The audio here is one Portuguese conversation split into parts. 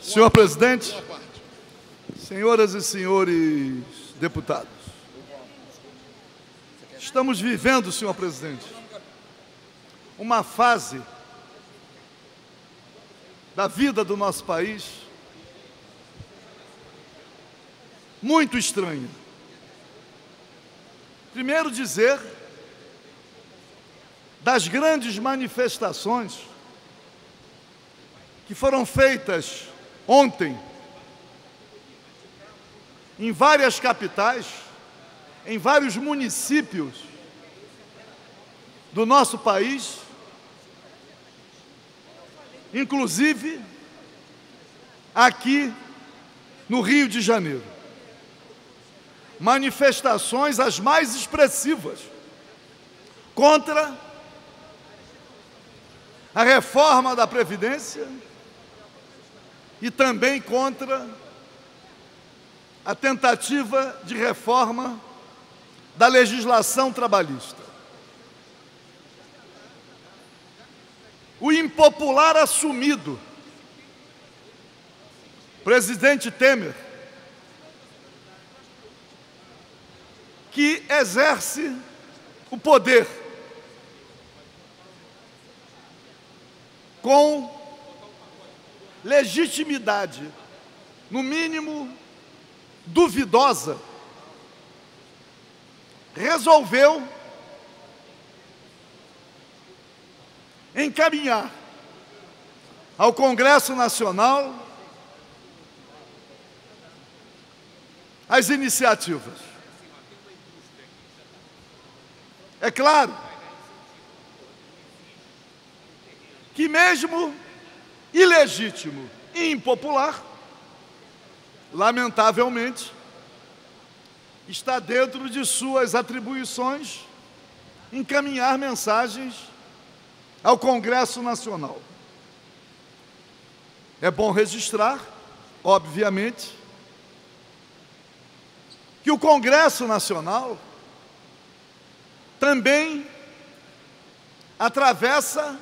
Senhor presidente, senhoras e senhores deputados, estamos vivendo, senhor presidente, uma fase da vida do nosso país muito estranha. Primeiro, dizer das grandes manifestações que foram feitas ontem em várias capitais, em vários municípios do nosso país, inclusive aqui no Rio de Janeiro. Manifestações as mais expressivas contra a reforma da Previdência e também contra a tentativa de reforma da legislação trabalhista. O impopular assumido, presidente Temer, que exerce o poder com legitimidade, no mínimo duvidosa, resolveu encaminhar ao Congresso Nacional as iniciativas. É claro que mesmo ilegítimo e impopular, lamentavelmente, está dentro de suas atribuições encaminhar mensagens ao Congresso Nacional. É bom registrar, obviamente, que o Congresso Nacional também atravessa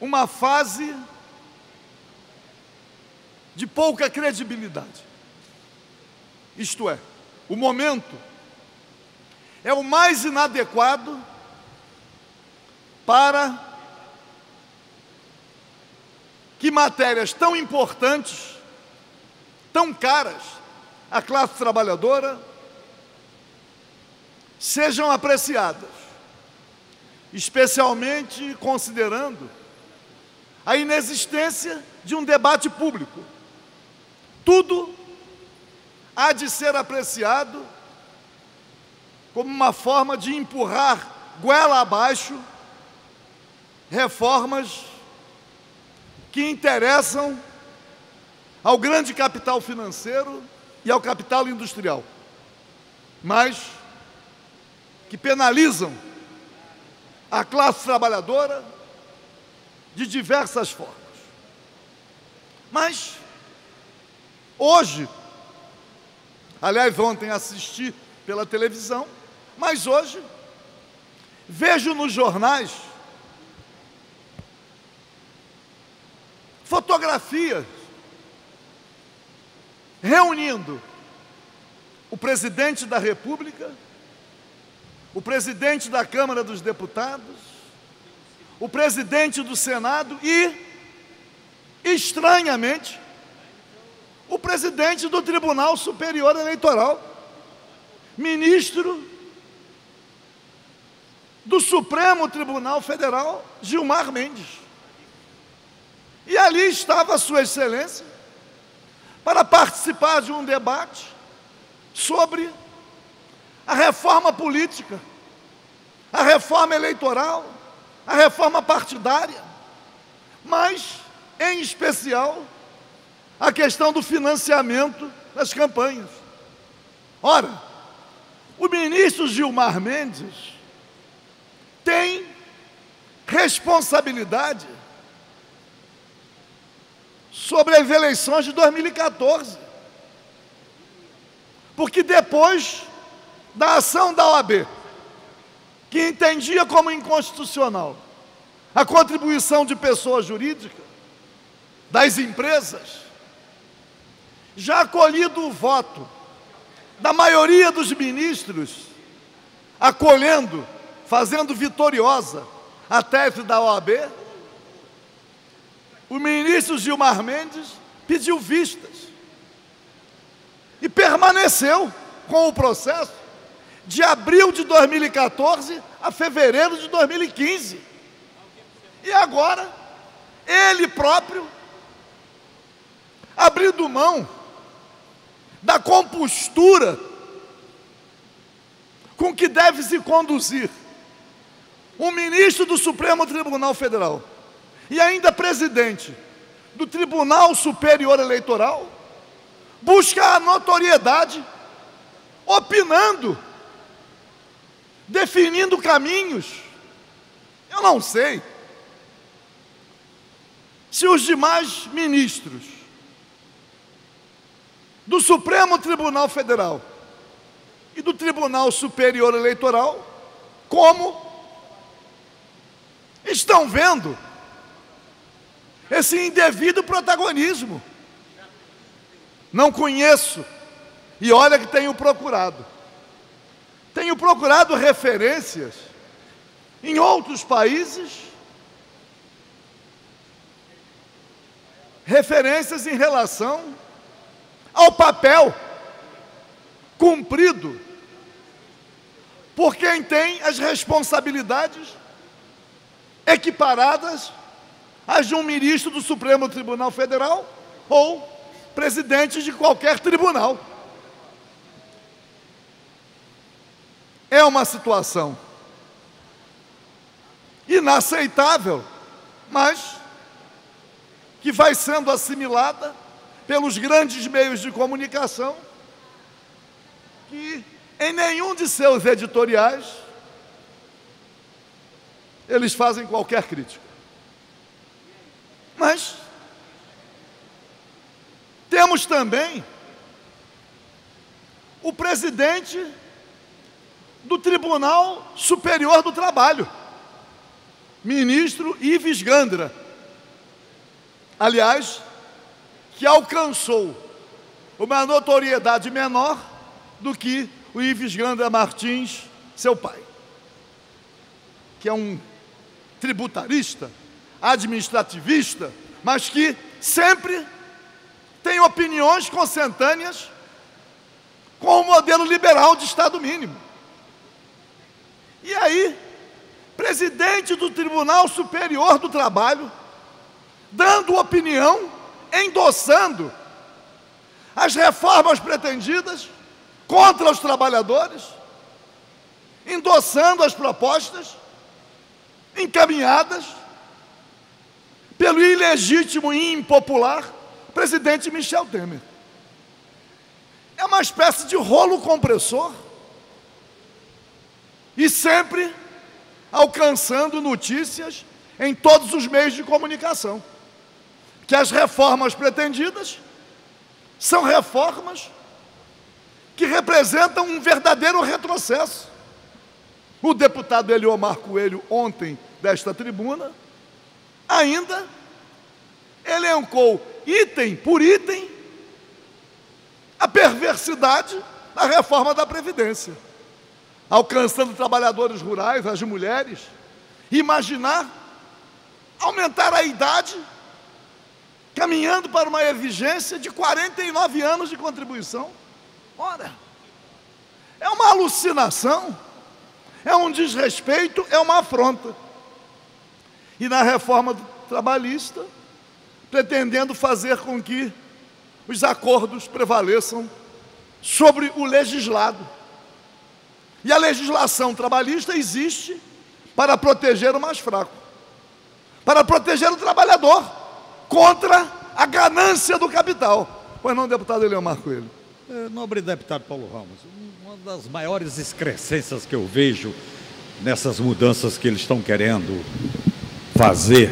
uma fase de pouca credibilidade. Isto é, o momento é o mais inadequado para que matérias tão importantes, tão caras à classe trabalhadora, sejam apreciadas, especialmente considerando a inexistência de um debate público. Tudo há de ser apreciado como uma forma de empurrar goela abaixo reformas que interessam ao grande capital financeiro e ao capital industrial, mas que penalizam a classe trabalhadora de diversas formas. Mas hoje, aliás, ontem assisti pela televisão, mas hoje vejo nos jornais fotografias reunindo o presidente da República, o presidente da Câmara dos Deputados, o presidente do Senado e, estranhamente, o presidente do Tribunal Superior Eleitoral, ministro do Supremo Tribunal Federal, Gilmar Mendes. E ali estava Sua Excelência para participar de um debate sobre a reforma política, a reforma eleitoral, a reforma partidária, mas, em especial, a questão do financiamento das campanhas. Ora, o ministro Gilmar Mendes tem responsabilidade sobre as eleições de 2014, porque depois da ação da OAB, que entendia como inconstitucional a contribuição de pessoa jurídica, das empresas, já acolhido o voto da maioria dos ministros, acolhendo, fazendo vitoriosa a tese da OAB, o ministro Gilmar Mendes pediu vistas e permaneceu com o processo de abril de 2014 a fevereiro de 2015. E agora, ele próprio, abrindo mão da compostura com que deve se conduzir um ministro do Supremo Tribunal Federal e ainda presidente do Tribunal Superior Eleitoral, busca a notoriedade, opinando, definindo caminhos. Eu não sei se os demais ministros do Supremo Tribunal Federal e do Tribunal Superior Eleitoral, como estão vendo esse indevido protagonismo. Não conheço, e olha que tenho procurado. Tenho procurado referências em outros países, referências em relação ao papel cumprido por quem tem as responsabilidades equiparadas às de um ministro do Supremo Tribunal Federal ou presidente de qualquer tribunal. É uma situação inaceitável, mas que vai sendo assimilada pelos grandes meios de comunicação, que em nenhum de seus editoriais eles fazem qualquer crítica. Mas temos também o presidente do Tribunal Superior do Trabalho, ministro Ives Gandra, aliás, que alcançou uma notoriedade menor do que o Ives Gandra Martins, seu pai, que é um tributarista, administrativista, mas que sempre tem opiniões consentâneas com o modelo liberal de Estado mínimo. E aí, presidente do Tribunal Superior do Trabalho, dando opinião, endossando as reformas pretendidas contra os trabalhadores, endossando as propostas encaminhadas pelo ilegítimo e impopular presidente Michel Temer. É uma espécie de rolo compressor e sempre alcançando notícias em todos os meios de comunicação, que as reformas pretendidas são reformas que representam um verdadeiro retrocesso. O deputado Eliomar Coelho, ontem, desta tribuna, ainda elencou, item por item, a perversidade da reforma da Previdência, alcançando trabalhadores rurais, as mulheres, imaginar aumentar a idade, caminhando para uma exigência de 49 anos de contribuição. Ora, é uma alucinação, é um desrespeito, é uma afronta. E na reforma trabalhista, pretendendo fazer com que os acordos prevaleçam sobre o legislado. E a legislação trabalhista existe para proteger o mais fraco, para proteger o trabalhador contra a ganância do capital. Pois não, deputado Eliomar Coelho? Nobre deputado Paulo Ramos, uma das maiores excrescências que eu vejo nessas mudanças que eles estão querendo fazer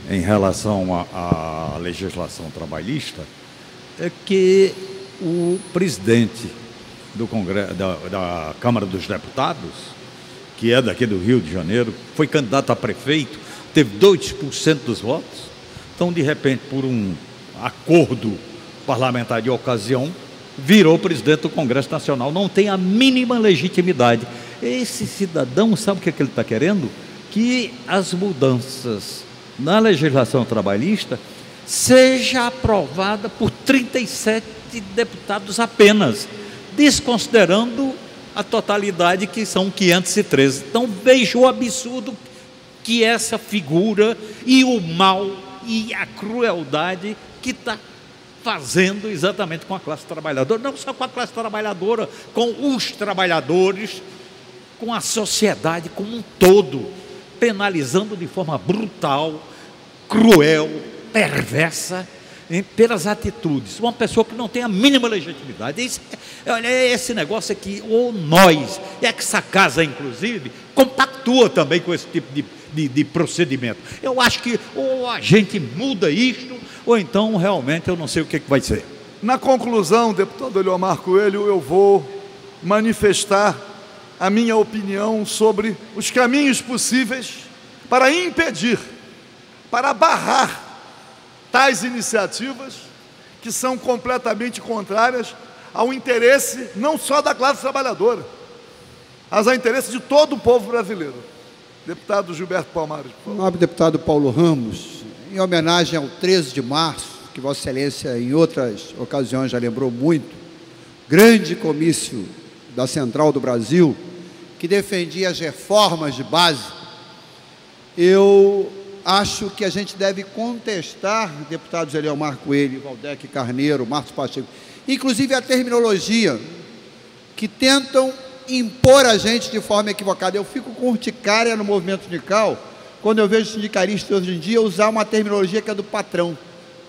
em relação à legislação trabalhista é que o presidente do Congresso, da Câmara dos Deputados, que é daqui do Rio de Janeiro, foi candidato a prefeito, teve 2% dos votos, Então, de repente, por um acordo parlamentar de ocasião, virou presidente do Congresso Nacional. Não tem a mínima legitimidade. Esse cidadão, sabe o que ele está querendo? Que as mudanças na legislação trabalhista seja aprovada por 37 deputados apenas, desconsiderando a totalidade, que são 513. Então veja o absurdo que essa figura e o mal e a crueldade que está fazendo exatamente com a classe trabalhadora, não só com a classe trabalhadora, com os trabalhadores, com a sociedade como um todo, penalizando de forma brutal, cruel, perversa, pelas atitudes. Uma pessoa que não tem a mínima legitimidade. Olha, esse negócio aqui, ou nós, essa casa, inclusive, compactua também com esse tipo de procedimento. Eu acho que ou a gente muda isto, ou então realmente eu não sei o que vai ser. Na conclusão, deputado Eliomar Coelho, eu vou manifestar a minha opinião sobre os caminhos possíveis para impedir, para barrar tais iniciativas que são completamente contrárias ao interesse não só da classe trabalhadora, mas ao interesse de todo o povo brasileiro. Deputado Gilberto Palmares. Nobre deputado Paulo Ramos, em homenagem ao 13 de março, que Vossa Excelência em outras ocasiões já lembrou muito, grande comício da Central do Brasil, que defendia as reformas de base, eu acho que a gente deve contestar, deputados Eliomar Coelho, Valdec Carneiro, Marcos Pacheco, inclusive a terminologia que tentam impor a gente de forma equivocada. Eu fico com urticária no movimento sindical quando eu vejo sindicalistas hoje em dia usar uma terminologia que é do patrão,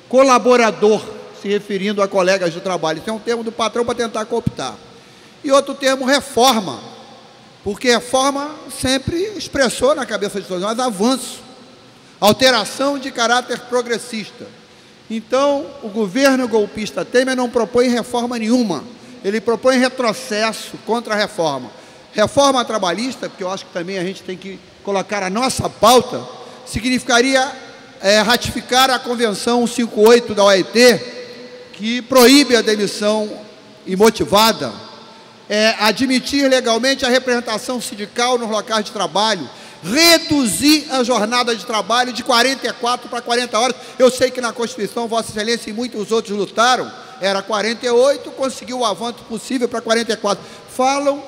colaborador, se referindo a colegas de trabalho. Isso é um termo do patrão para tentar cooptar. E outro termo, reforma, porque reforma sempre expressou na cabeça de todos nós avanço, alteração de caráter progressista. Então, o governo golpista Temer não propõe reforma nenhuma, ele propõe retrocesso contra a reforma. Reforma trabalhista, porque eu acho que também a gente tem que colocar a nossa pauta, significaria ratificar a Convenção 158 da OIT, que proíbe a demissão imotivada, admitir legalmente a representação sindical nos locais de trabalho, reduzir a jornada de trabalho de 44 para 40 horas. Eu sei que na Constituição, Vossa Excelência e muitos outros lutaram, era 48, conseguiu o avanço possível para 44. Falam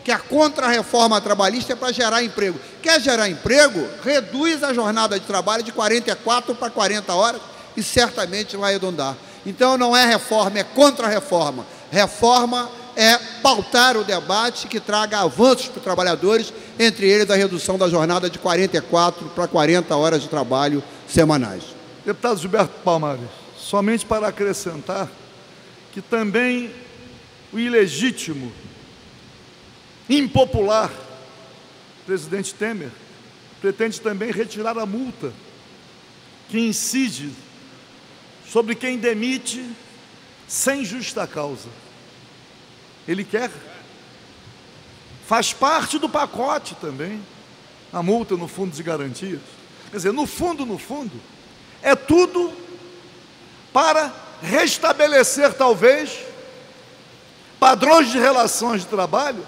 que a contra-reforma trabalhista é para gerar emprego. Quer gerar emprego? Reduz a jornada de trabalho de 44 para 40 horas e certamente vai arredondar. Então não é reforma, é contra-reforma. Reforma é pautar o debate que traga avanços para os trabalhadores, entre eles a redução da jornada de 44 para 40 horas de trabalho semanais. Deputado Gilberto Palmares, somente para acrescentar que também o ilegítimo, impopular presidente Temer pretende também retirar a multa que incide sobre quem demite sem justa causa. Ele quer, faz parte do pacote também, a multa no fundo de garantias. Quer dizer, no fundo, é tudo para restabelecer, talvez, padrões de relações de trabalho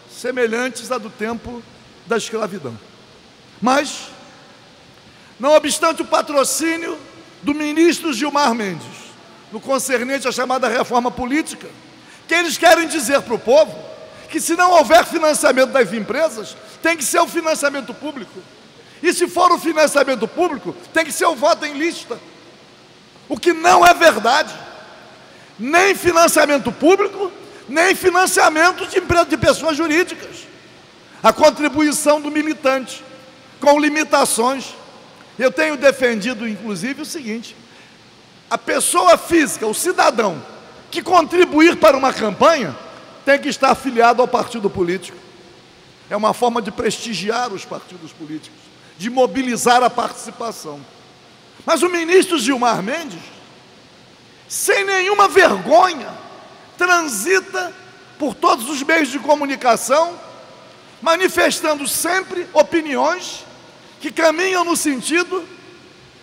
semelhantes a do tempo da escravidão. Mas, não obstante o patrocínio do ministro Gilmar Mendes, no concernente à chamada reforma política, que eles querem dizer para o povo que se não houver financiamento das empresas, tem que ser o financiamento público. E se for o financiamento público, tem que ser o voto em lista. O que não é verdade. Nem financiamento público, nem financiamento de pessoas jurídicas. A contribuição do militante, com limitações. Eu tenho defendido, inclusive, o seguinte: a pessoa física, o cidadão, que contribuir para uma campanha, tem que estar afiliado ao partido político. É uma forma de prestigiar os partidos políticos, de mobilizar a participação. Mas o ministro Gilmar Mendes, sem nenhuma vergonha, transita por todos os meios de comunicação, manifestando sempre opiniões que caminham no sentido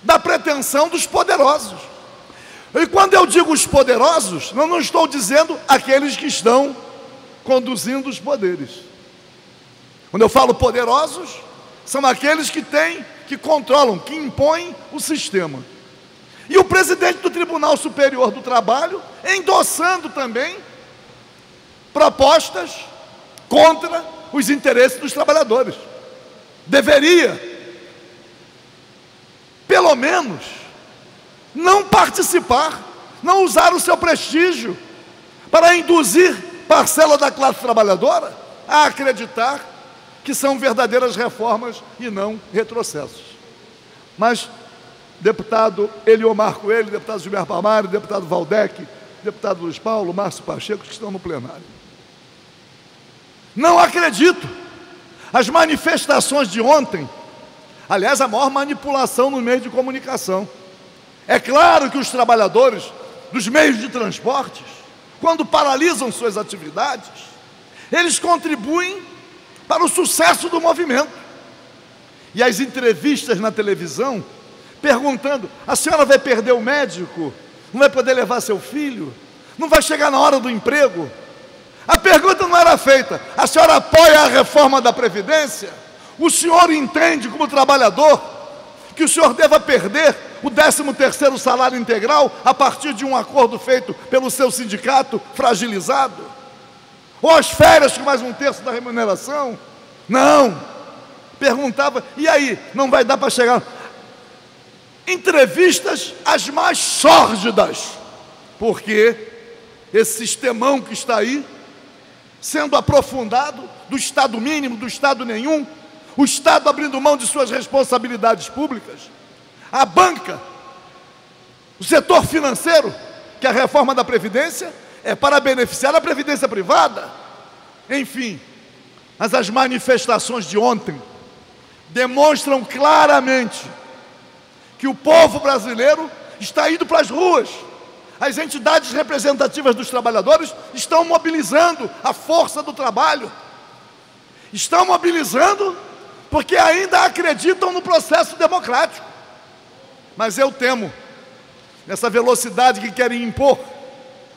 da pretensão dos poderosos. E quando eu digo os poderosos, eu não estou dizendo aqueles que estão conduzindo os poderes. Quando eu falo poderosos, são aqueles que têm, que controlam, que impõem o sistema. E o presidente do Tribunal Superior do Trabalho endossando também propostas contra os interesses dos trabalhadores. Deveria, pelo menos, não participar, não usar o seu prestígio para induzir parcela da classe trabalhadora a acreditar que são verdadeiras reformas e não retrocessos. Mas deputado Eliomar Coelho, deputado Gilberto Palmari, deputado Valdec, deputado Luiz Paulo, Márcio Pacheco, que estão no plenário, não acredito. As manifestações de ontem, aliás, a maior manipulação no meio de comunicação. É claro que os trabalhadores dos meios de transportes, quando paralisam suas atividades, eles contribuem para o sucesso do movimento. E as entrevistas na televisão, perguntando: a senhora vai perder o médico? Não vai poder levar seu filho? Não vai chegar na hora do emprego? A pergunta não era feita: a senhora apoia a reforma da Previdência? O senhor entende, como trabalhador, que o senhor deva perder o 13º salário integral a partir de um acordo feito pelo seu sindicato fragilizado? Ou as férias com mais 1/3 da remuneração? Não. Perguntava: e aí, não vai dar para chegar? Entrevistas as mais sórdidas, porque esse sistemão que está aí, sendo aprofundado, do Estado mínimo, do Estado nenhum, o Estado abrindo mão de suas responsabilidades públicas, a banca, o setor financeiro, que a reforma da Previdência é para beneficiar a Previdência privada. Enfim, mas as manifestações de ontem demonstram claramente que o povo brasileiro está indo para as ruas. As entidades representativas dos trabalhadores estão mobilizando a força do trabalho. Estão mobilizando porque ainda acreditam no processo democrático. Mas eu temo, nessa velocidade que querem impor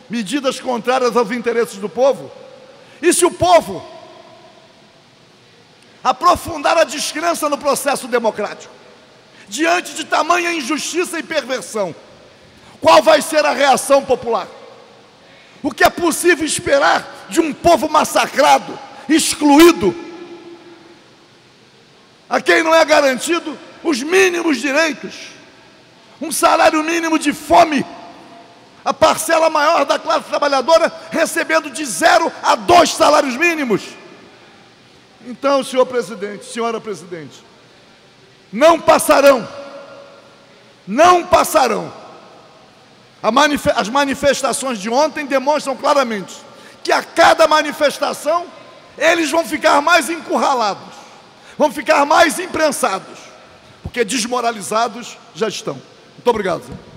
medidas contrárias aos interesses do povo, e se o povo aprofundar a descrença no processo democrático, diante de tamanha injustiça e perversão, qual vai ser a reação popular? O que é possível esperar de um povo massacrado, excluído, a quem não é garantido os mínimos direitos, um salário mínimo de fome, a parcela maior da classe trabalhadora recebendo de 0 a 2 salários mínimos? Então, senhor presidente, senhora presidente, não passarão as manifestações de ontem demonstram claramente que a cada manifestação eles vão ficar mais encurralados, vão ficar mais imprensados, porque desmoralizados já estão. Muito obrigado, senhor.